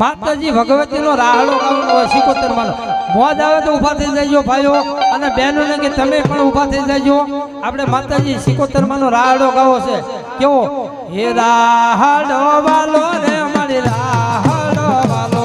માતાજી ભગવતી નો રાહડો ગાવાનો હોય 77 માનો મોજ આવે તો ઊભા થઈ જાયજો ભાઈઓ અને બહેનો ને કે તમે પણ ઊભા થઈ જાયજો આપણે માતાજી 77 માનો રાહડો ગાવો છે કેવો હે રાહડો વાલો રે અમારી રાહડો વાલો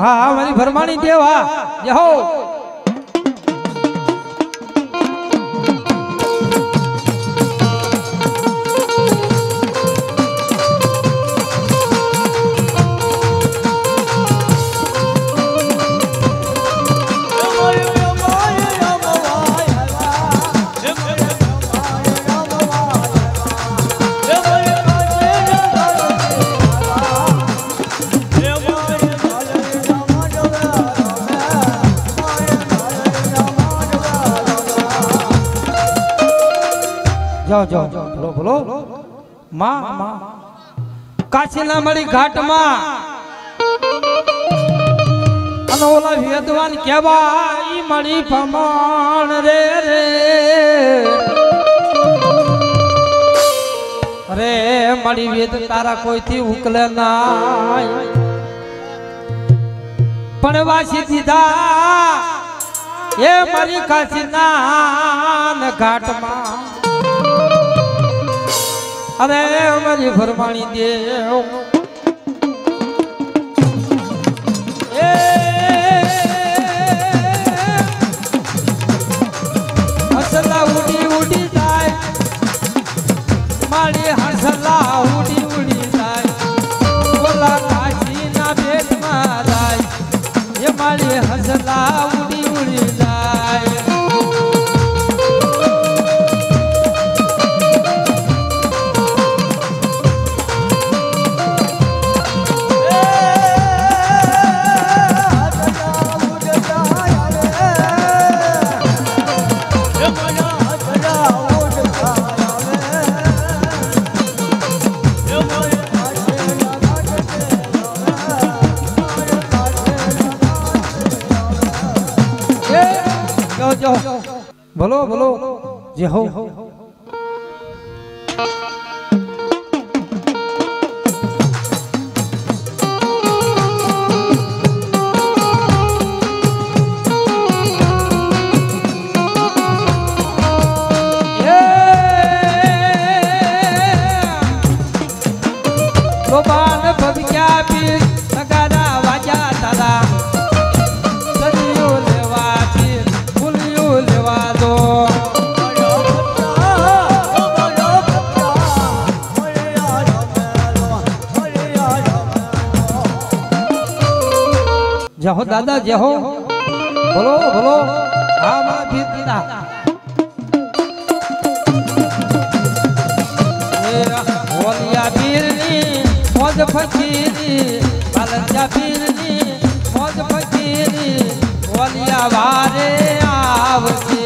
हाँ हमारी भरमानी देवा जय हो जाओ जाओ बोलो बोलो माँ माँ काशीना मरी घाट माँ अनोला विद्वान केवा ई मरी पमान रे रे रे मरी वेद तारा कोई थी उकले नाय पणवासी दीदा ये मरी काशीना घाट माँ अरे हमारी भरमानी देव हसला उड़ी उड़ी जाए मारी हसला उड़ी उड़ी जाए बोला काशी ना पेट माराय ये मारी हसला उड़ी उड़ी जाए बोलो बोलो जय हो गोपाल भविया पीर नगारा वाजा तारा जय हो दादा जय हो बोलो बोलो हाँ माँ भी दीदा बोलिया पीरनी मौज फकीरी बालंजा पीरनी मौज फकीरी बोलिया वारे आवते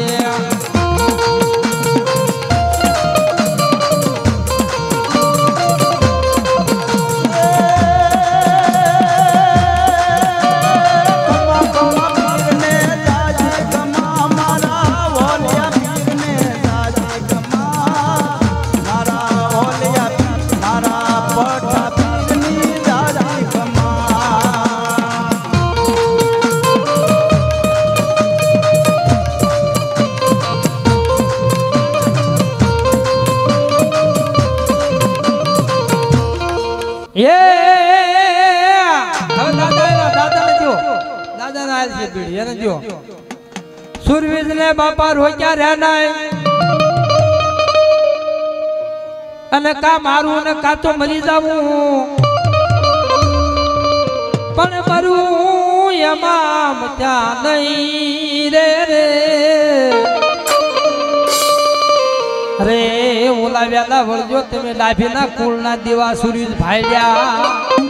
બીડી એને જો સુરવીર ને બાપા રોક્યા રહ્યા નહીં અને કા મારું ને કા તો મરી જાવું પણ મરું એમાં મજા નહીં રે અરે ઓલા વેલા વળજો તમે ડાભીના કુળના દીવા સુરવીર ભાઈડ્યા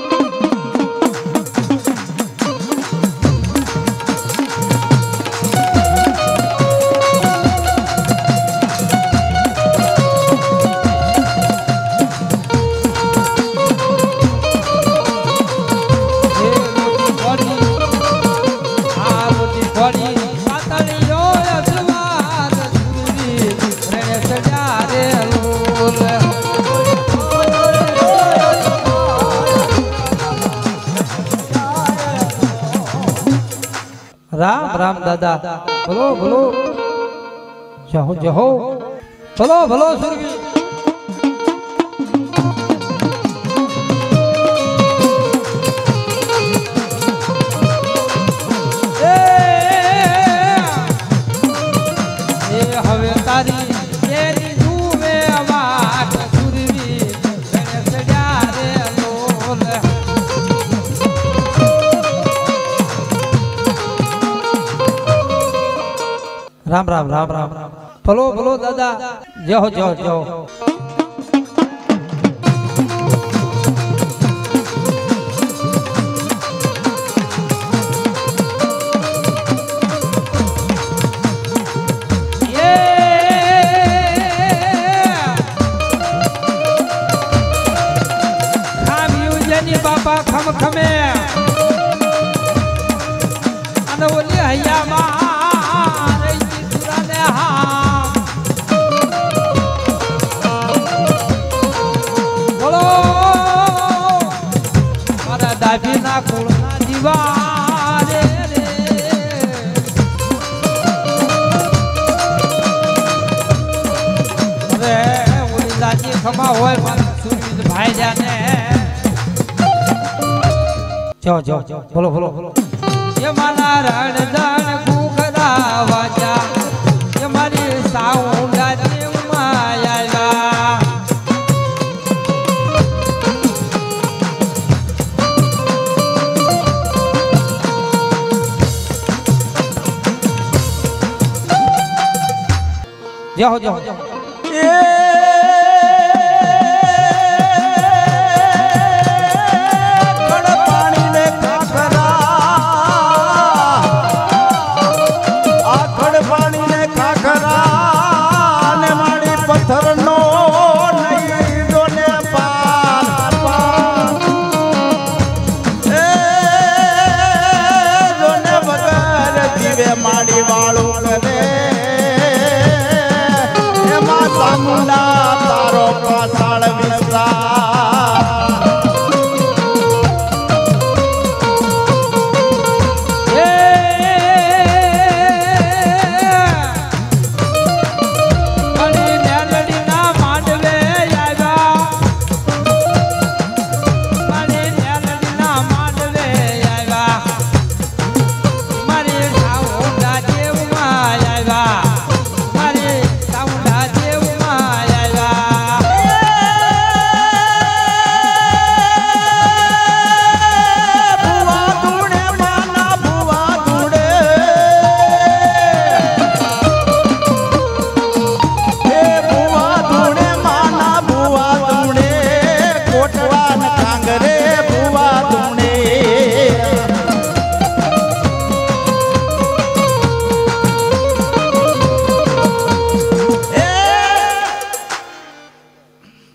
राम राम दादा बोलो बोलो जहो जहो बोलो बोलो सुरवीर હવે તારી તેરી જુએ વાત સુરવીર સડ્યા રે લોલ राम राम राम राम बोलो बोलो दादा जहो जहो जहो बापा खम खमे अन ओली हैया मा ડાભીના કુળના દીવા રે હવે ઓલી દાદી ખમા હોય મારા સુરવીર ભાઈ જાને જો જો બોલો બોલો એ મારા રણધણ કુકરા વાજા એ મારી સાઉન્ડા દેવમાં આવ્યા जाओ जाओ पानी ने खाखरा आखड़ पानी ने खाखरा ने माड़ी पत्थर नो नहीं दोने पार ए दोने बगर जीवे माड़ी वाळू करे मुंडा तारो पाताल विस्तार मनी नेलडी ना मांडवे आया मनी नेलडी ना मांडवे आया मनी साउंडा देवमा आया मनी साउंडा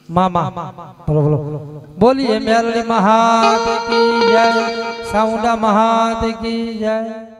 मामा बोलो बोलो बोलिए मेरली महादेव की जय साउंडा महादेव की जय।